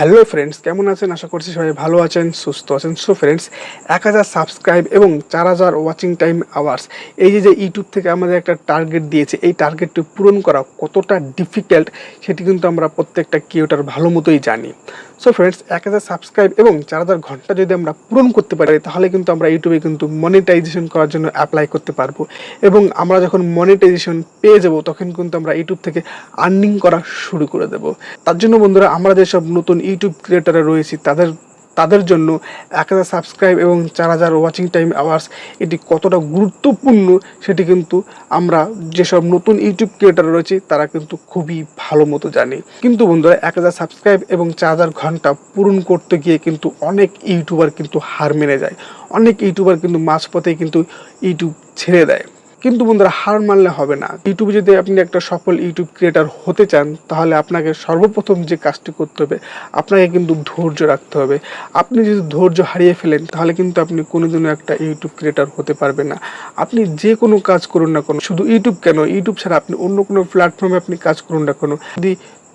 Hello friends, কেমন আছেন? আশা করছি সবাই ভালো আছেন, সুস্থ আছেন। সো ফ্রেন্ডস, 1000 সাবস্ক্রাইব এবং 4000 ওয়াচিং টাইম আওয়ার্স, এই যে ইউটিউব থেকে আমাদের একটা টার্গেট দিয়েছে, এই টার্গেটটি পূরণ করা কতটা ডিফিকাল্ট সেটি কিন্তু আমরা প্রত্যেকটা ক্রিয়েটর ভালো মতোই জানি। সো ফ্রেন্ডস, 1000 সাবস্ক্রাইব এবং 4000 ঘন্টা যদি আমরা পূরণ করতে পারি, তাহলে কিন্তু আমরা ইউটিউবে কিন্তু মনিটাইজেশন করার জন্য অ্যাপ্লাই করতে পারবো। এবং আমরা যখন মনিটাইজেশন পেয়ে যাব, তখন কিন্তু আমরা ইউটিউব থেকে আর্নিং করা শুরু করে দেবো। তার জন্য বন্ধুরা, আমরা যেসব নতুন ইউটিউব ক্রিয়েটাররা রয়েছি তাদের জন্য 1000 সাবস্ক্রাইব এবং 4000 ওয়াচিং টাইম আওয়ার্স এটি কতটা গুরুত্বপূর্ণ সেটি কিন্তু আমরা যেসব নতুন ইউটিউব ক্রিয়েটার রয়েছে তারা কিন্তু খুবই ভালো মতো জানি। কিন্তু বন্ধুরা, 1000 সাবস্ক্রাইব এবং 4000 ঘন্টা পূরণ করতে গিয়ে কিন্তু অনেক ইউটিউবার কিন্তু হার মেনে যায়। অনেক ইউটিউবার কিন্তু মাঝপথেই কিন্তু ইউটিউব ছেড়ে দেয়। কিন্তু বন্ধুরা, হার মানলে হবে না। ইউটিউবে যদি আপনি একটা সফল ইউটিউব ক্রিয়েটার হতে চান, তাহলে আপনাকে সর্বপ্রথম যে কাজটি করতে হবে, আপনাকে কিন্তু ধৈর্য রাখতে হবে। আপনি যদি ধৈর্য হারিয়ে ফেলেন, তাহলে কিন্তু আপনি কোনোদিনও একটা ইউটিউব ক্রিয়েটার হতে পারবেন না। আপনি যে কোনো কাজ করুন না কেন, শুধু ইউটিউব কেন, ইউটিউব ছাড়া আপনি অন্য কোনো প্ল্যাটফর্মে আপনি কাজ করুন না কেন, যদি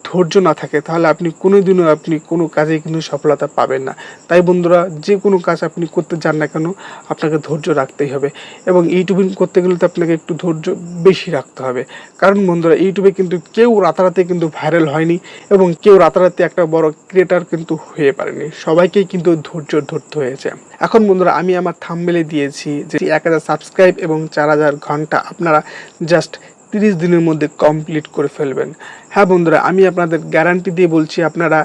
ধৈর্য না থাকে, তাহলে আপনি কোনোদিনও কোনো কাজে কিন্তু সফলতা পাবেন না। তাই বন্ধুরা, যে কোনো কাজ আপনি করতে যান না কেন, আপনাকে ধৈর্য রাখতেই হবে। এবং ইউটিউবিং করতে গেলে তো আপনাকে একটু ধৈর্য বেশি রাখতে হবে। কারণ বন্ধুরা, ইউটিউবে কিন্তু কেউ রাতারাতি কিন্তু ভাইরাল হয়নি এবং কেউ রাতারাতি একটা বড় ক্রিয়েটার কিন্তু হয়ে পারেনি। সবাইকেই কিন্তু ধৈর্য ধরতে হয়েছে। এখন বন্ধুরা, আমি আমার থাম্বনেলে দিয়েছি যে 1000 সাবস্ক্রাইব এবং 4000 ঘন্টা আপনারা জাস্ট 30 দিনের মধ্যে কমপ্লিট করে ফেলবেন। হ্যাঁ বন্ধুরা, আমি আপনাদের গ্যারান্টি দিয়ে বলছি, আপনারা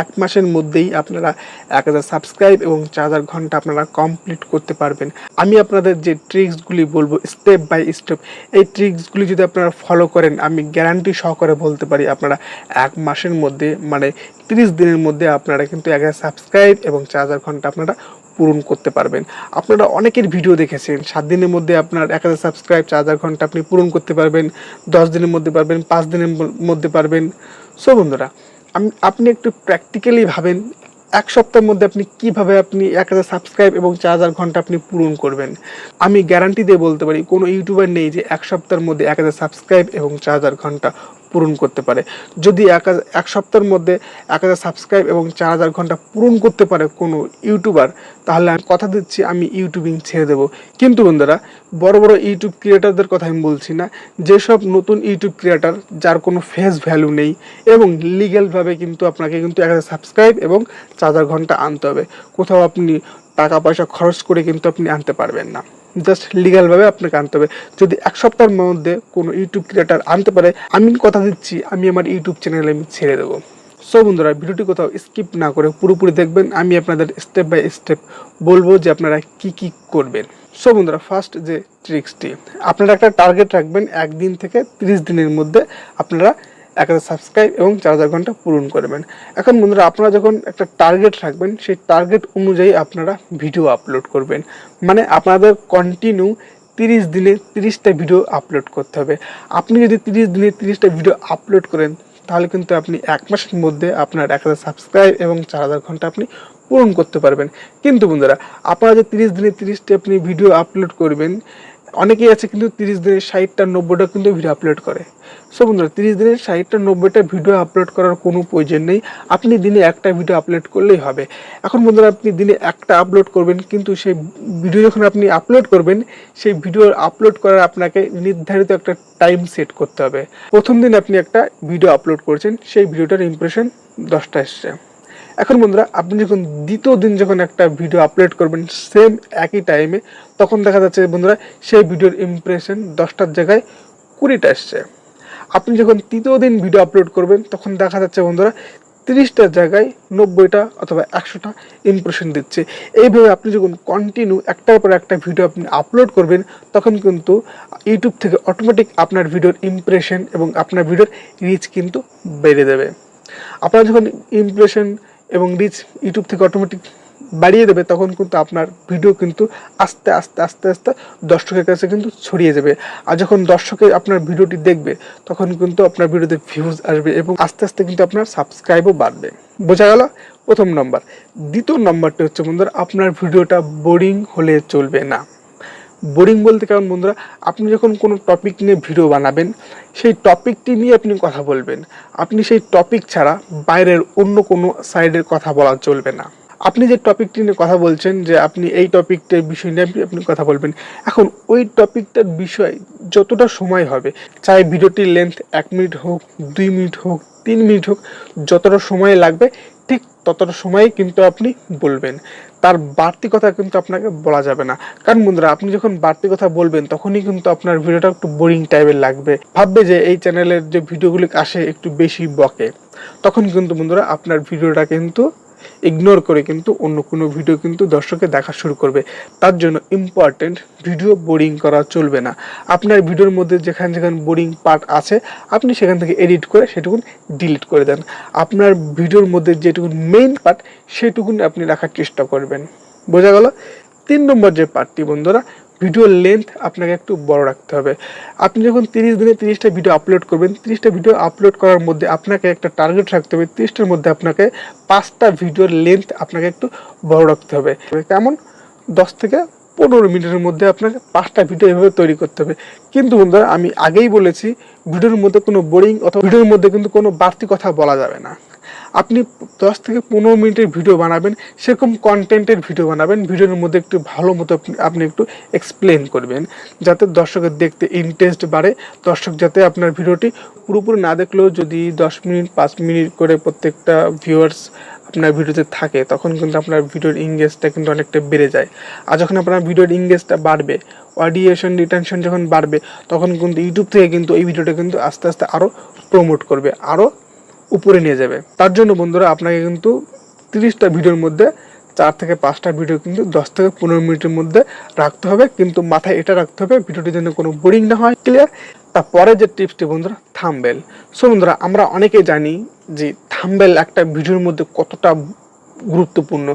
1 মাসের মধ্যেই আপনারা 1000 সাবস্ক্রাইব এবং 4000 ঘন্টা আপনারা কমপ্লিট করতে পারবেন। আমি আপনাদের যে ট্রিক্সগুলি বলবো স্টেপ বাই স্টেপ, এই ট্রিক্সগুলি যদি আপনারা ফলো করেন, আমি গ্যারান্টি সহকারে বলতে পারি আপনারা 1 মাসের মধ্যে, মানে 30 দিনের মধ্যে আপনারা কিন্তু 1000 সাবস্ক্রাইব এবং 4000 ঘন্টা আপনারা পূরণ করতে পারবেন। আপনারা অনেকের ভিডিও দেখেছেন 7 দিনের মধ্যে আপনার 1000 সাবস্ক্রাইব 4000 ঘন্টা আপনি পূরণ করতে পারবেন, 10 দিনের মধ্যে পারবেন, 5 দিনের মধ্যে পারবেন। সো বন্ধুরা, আপনি একটু প্র্যাকটিক্যালি ভাবেন, 1 সপ্তাহের মধ্যে আপনি কিভাবে 1000 সাবস্ক্রাইব এবং 4000 ঘন্টা আপনি পূরণ করবেন। আমি গ্যারান্টি দিয়ে বলতে পারি, কোনো ইউটিউবার নেই যে 1 সপ্তাহের মধ্যে 1000 সাবস্ক্রাইব এবং 4000 ঘন্টা পূরণ করতে পারে। যদি 1 সপ্তাহের মধ্যে 1000 সাবস্ক্রাইব এবং 4000 ঘন্টা পূরণ করতে পারে কোনো ইউটিউবার, তাহলে আমি কথা দিচ্ছি আমি ইউটিউবিং ছেড়ে দেবো। কিন্তু বন্ধুরা, বড় বড় ইউটিউব ক্রিয়েটারদের কথা আমি বলছি না, যেসব নতুন ইউটিউব ক্রিয়েটার যার কোনো ফেস ভ্যালু নেই এবং লিগ্যালভাবে কিন্তু আপনাকে কিন্তু 1000 সাবস্ক্রাইব এবং 4000 ঘন্টা আনতে হবে। কোথাও আপনি টাকা পয়সা খরচ করে কিন্তু আপনি আনতে পারবেন না, জাস্ট লিগ্যালভাবে আপনাকে আনতে হবে। যদি 1 সপ্তাহের মধ্যে কোনো ইউটিউব ক্রিয়েটার আনতে পারে, আমি কথা দিচ্ছি আমি আমার ইউটিউব চ্যানেলে আমি ছেড়ে দেবো। সো বন্ধুরা, ভিডিওটি কোথাও স্কিপ না করে পুরোপুরি দেখবেন। আমি আপনাদের স্টেপ বাই স্টেপ বলবো যে আপনারা কি কি করবেন। সো বন্ধুরা, ফার্স্ট যে ট্রিক্সটি, আপনারা একটা টার্গেট রাখবেন, 1 দিন থেকে 30 দিনের মধ্যে আপনারা 1000 সাবস্ক্রাইব এবং 4000 ঘন্টা পূরণ করবেন। এখন বন্ধুরা, আপনারা যখন একটা টার্গেট রাখবেন, সেই টার্গেট অনুযায়ী আপনারা ভিডিও আপলোড করবেন। মানে আপনাদের কন্টিনিউ 30 দিনে 30টা ভিডিও আপলোড করতে হবে। আপনি যদি 30 দিনে 30টা ভিডিও আপলোড করেন, তাহলে কিন্তু আপনি 1 মাসের মধ্যে আপনার 1000 সাবস্ক্রাইব এবং 4000 ঘন্টা আপনি পূরণ করতে পারবেন। কিন্তু বন্ধুরা, আপনারা যে 30 দিনে 30টা আপনি ভিডিও আপলোড করবেন, অনেকেই আছে কিন্তু 30 দিনে 60টা 90টা কিন্তু ভিডিও আপলোড করে। সো বন্ধুরা, 30 দিনে 60টা 90টা ভিডিও আপলোড করার কোনো প্রয়োজন নেই। আপনি দিনে একটা ভিডিও আপলোড করলেই হবে। এখন বন্ধুরা, আপনি দিনে একটা আপলোড করবেন, কিন্তু সেই ভিডিও যখন আপনি আপলোড করবেন, সেই ভিডিও আপলোড করার আপনাকে নির্ধারিত একটা টাইম সেট করতে হবে। প্রথম দিন আপনি একটা ভিডিও আপলোড করছেন, সেই ভিডিওটার ইমপ্রেশন 10টা এসছে। এখন বন্ধুরা, আপনি যখন দ্বিতীয় দিন যখন একটা ভিডিও আপলোড করবেন সেম একই টাইমে, তখন দেখা যাচ্ছে বন্ধুরা সেই ভিডিওর ইমপ্রেশন 10টার জায়গায় 20টা এসছে। আপনি যখন তৃতীয় দিন ভিডিও আপলোড করবেন, তখন দেখা যাচ্ছে বন্ধুরা 30টার জায়গায় 90টা অথবা 100টা ইমপ্রেশন দিচ্ছে। এইভাবে আপনি যখন কন্টিনিউ একটার পর একটা ভিডিও আপনি আপলোড করবেন, তখন কিন্তু ইউটিউব থেকে অটোমেটিক আপনার ভিডিওর ইমপ্রেশন এবং আপনার ভিডিওর রিচ কিন্তু বেড়ে দেবে। আপনার যখন ইমপ্রেশন এবং রিচ ইউটিউব থেকে অটোমেটিক বাড়িয়ে দেবে, তখন কিন্তু আপনার ভিডিও কিন্তু আস্তে আস্তে আস্তে আস্তে দর্শকের কাছে কিন্তু ছড়িয়ে যাবে। আর যখন দর্শকে আপনার ভিডিওটি দেখবে, তখন কিন্তু আপনার ভিডিওতে ভিউজ আসবে এবং আস্তে আস্তে কিন্তু আপনার সাবস্ক্রাইবও বাড়বে। বোঝা গেল প্রথম নম্বর। দ্বিতীয় নম্বরটি হচ্ছে বন্ধুরা, আপনার ভিডিওটা বোরিং হলে চলবে না। বোরিং বলতে কেমন বন্ধুরা, আপনি যখন কোনো টপিক নিয়ে ভিডিও বানাবেন, সেই টপিকটি নিয়ে আপনি কথা বলবেন, আপনি সেই টপিক ছাড়া বাইরের অন্য কোনো সাইডের কথা বলা চলবে না। আপনি যে টপিকটি নিয়ে কথা বলছেন, যে আপনি এই টপিকটার বিষয় নিয়ে আপনি কথা বলবেন, এখন ওই টপিকটার বিষয় যতটা সময় হবে, চাই ভিডিওটির লেন্থ 1 মিনিট হোক, 2 মিনিট হোক, 3 মিনিট হোক, যতটা সময় লাগবে ঠিক ততটা সময়ই কিন্তু আপনি বলবেন। তার বাড়তি কথা কিন্তু আপনাকে বলা যাবে না। কারণ বন্ধুরা, আপনি যখন বাড়তি কথা বলবেন তখনই কিন্তু আপনার ভিডিওটা একটু বোরিং টাইপের লাগবে, ভাববে যে এই চ্যানেলের যে ভিডিওগুলি আসে একটু বেশি বকে। তখন কিন্তু বন্ধুরা আপনার ভিডিওটা কিন্তু ইগনোর করে কিন্তু অন্য কোনো ভিডিও কিন্তু দর্শকে দেখা শুরু করবে। তার জন্য ইম্পর্টেন্ট, ভিডিও বোরিং করা চলবে না। আপনার ভিডিওর মধ্যে যেখানে যেখানে বোরিং পার্ট আছে আপনি সেখান থেকে এডিট করে সেটুকুন ডিলিট করে দেন। আপনার ভিডিওর মধ্যে যেটুকুন মেইন পার্ট সেটুকুন আপনি রাখার চেষ্টা করবেন। বোঝা গেল? 3 নম্বর যে পার্টটি বন্ধুরা, ভিডিওর লেন্থ আপনাকে একটু বড় রাখতে হবে। আপনি যখন 30 দিনে 30টা ভিডিও আপলোড করবেন, 30টা ভিডিও আপলোড করার মধ্যে আপনাকে একটা টার্গেট রাখতে হবে, 30টার মধ্যে আপনাকে 5টা ভিডিওর লেন্থ আপনাকে একটু বড় রাখতে হবে। কেমন? 10 থেকে 15 মিনিটের মধ্যে আপনাকে 5টা ভিডিও এভাবে তৈরি করতে হবে। কিন্তু বন্ধুরা, আমি আগেই বলেছি, ভিডিওর মধ্যে কোনো বোরিং অথবা ভিডিওর মধ্যে কিন্তু কোনো বাড়তি কথা বলা যাবে না। আপনি 10 থেকে 15 মিনিটের ভিডিও বানাবেন, সেরকম কন্টেন্টের ভিডিও বানাবেন, ভিডিওর মধ্যে একটু ভালো মতো আপনি একটু এক্সপ্লেন করবেন, যাতে দর্শকের দেখতে ইন্টারেস্ট বাড়ে। দর্শক যাতে আপনার ভিডিওটি পুরোপুরি না দেখলেও যদি 10 মিনিট 5 মিনিট করে প্রত্যেকটা ভিউয়ার্স আপনার ভিডিওতে থাকে, তখন কিন্তু আপনার ভিডিওর ইংগেজটা কিন্তু অনেকটা বেড়ে যায়। আর যখন আপনার ভিডিওর ইংগেজটা বাড়বে, অডিয়েশন রিটেনশন যখন বাড়বে, তখন কিন্তু ইউটিউব থেকে কিন্তু এই ভিডিওটা কিন্তু আস্তে আস্তে আরও প্রমোট করবে, আরও উপরে নিয়ে যাবে। তার জন্য বন্ধুরা আপনাকে কিন্তু 30টা ভিডিওর মধ্যে 4 থেকে 5টা ভিডিও কিন্তু 10 থেকে 15 মিনিটের মধ্যে রাখতে হবে। কিন্তু মাথায় এটা রাখতে হবে, ভিডিওটির জন্য কোনো বোরিং না হয়। ক্লিয়ার? তারপরে যে টিপসটি বন্ধুরা, থাম্বনেল। সো বন্ধুরা, আমরা অনেকেই জানি যে থাম্বনেল একটা ভিডিওর মধ্যে কতটা গুরুত্বপূর্ণ।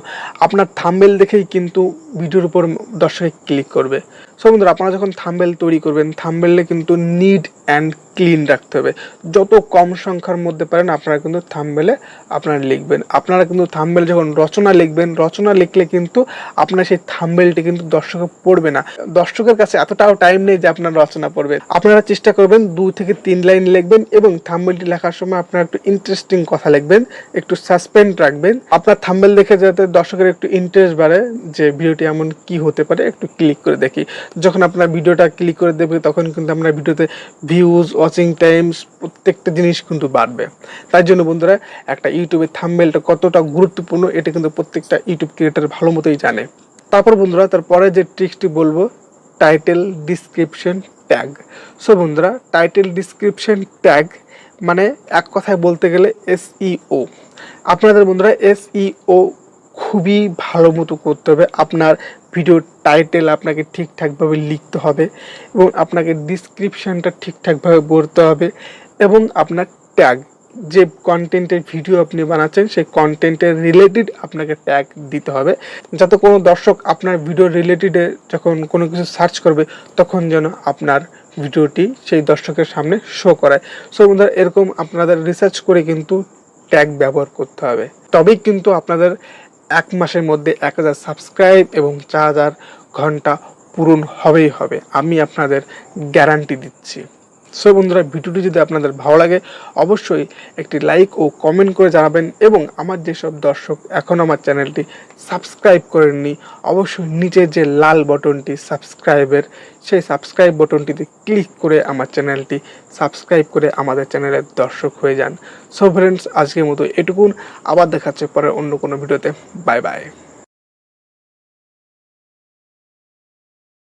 আপনার থাম্বনেল দেখেই কিন্তু ভিডিওর উপর দর্শকে ক্লিক করবে। সো বন্ধুরা, আপনারা যখন থাম্বনেল তৈরি করবেন, থাম্বনেলে কিন্তু নিট অ্যান্ড ক্লিন রাখতে হবে। যত কম সংখ্যার মধ্যে পারেন আপনারা কিন্তু থাম্বনেলে আপনারা লিখবেন। আপনারা কিন্তু থাম্বনেল যখন রচনা লিখবেন, রচনা লিখলে কিন্তু আপনার সেই থাম্বনেলটি কিন্তু দর্শকে পড়বে না। দর্শকের কাছে এতটাও টাইম নেই যে আপনার রচনা পড়বে। আপনারা চেষ্টা করবেন 2 থেকে 3 লাইন লিখবেন এবং থাম্বনেলটি লেখার সময় আপনারা একটু ইন্টারেস্টিং কথা লিখবেন, একটু সাসপেন্স রাখবেন। আপনার থাম্বনেল দেখে যাতে দর্শকের একটু ইন্টারেস্ট বাড়ে যে ভিডিওটি এমন কি হতে পারে, একটু ক্লিক করে দেখি। যখন আপনার ভিডিওটা ক্লিক করে দেবে তখন কিন্তু আপনার ভিডিওতে ভিউজ, ওয়াচিং টাইমস প্রত্যেকটা জিনিস কিন্তু বাড়বে। তাই জন্য বন্ধুরা, একটা ইউটিউবের থাম্বনেলটা কতটা গুরুত্বপূর্ণ এটা কিন্তু প্রত্যেকটা ইউটিউব ক্রিয়েটর ভালো মতোই জানে। তারপর বন্ধুরা, তারপরে যে ট্রিক্সটি বলবো, টাইটেল ডিসক্রিপশন ট্যাগ। সো বন্ধুরা, টাইটেল ডিসক্রিপশন ট্যাগ মানে এক কথায় বলতে গেলে SEO। আপনাদের বন্ধুরা SEO খুবই ভালো মতো করতে হবে। আপনার ভিডিওর টাইটেল আপনাকে ঠিকঠাকভাবে লিখতে হবে এবং আপনাকে ডিসক্রিপশানটা ঠিকঠাকভাবে বলতে হবে এবং আপনার ট্যাগ, যে কন্টেন্টের ভিডিও আপনি বানাচ্ছেন সেই কন্টেন্টের রিলেটেড আপনাকে ট্যাগ দিতে হবে, যাতে কোনো দর্শক আপনার ভিডিও রিলেটেডে যখন কোনো কিছু সার্চ করবে তখন যেন আপনার ভিডিওটি সেই দর্শকের সামনে শো করায়। সো বন্ধুরা, এরকম আপনাদের রিসার্চ করে কিন্তু ট্যাগ ব্যবহার করতে হবে, তবেই কিন্তু আপনাদের 1 মাসের মধ্যে 1000 সাবস্ক্রাইব এবং 4000 ঘন্টা পূরণ হবেই হবে, আমি আপনাদের গ্যারান্টি দিচ্ছি। সো বন্ধুরা, ভিডিওটি যদি আপনাদের ভালো লাগে অবশ্যই একটি লাইক ও কমেন্ট করে জানাবেন এবং আমার যেসব দর্শক এখন আমার চ্যানেলটি সাবস্ক্রাইব করেননি, অবশ্যই নিচে যে লাল বটনটি সাবস্ক্রাইবের, সেই সাবস্ক্রাইব বটনটিতে ক্লিক করে আমার চ্যানেলটি সাবস্ক্রাইব করে আমাদের চ্যানেলের দর্শক হয়ে যান। সো ফ্রেন্ডস, আজকের মতো এটুকুন, আবার দেখাচ্ছে পরে অন্য কোনো ভিডিওতে। Bye bye.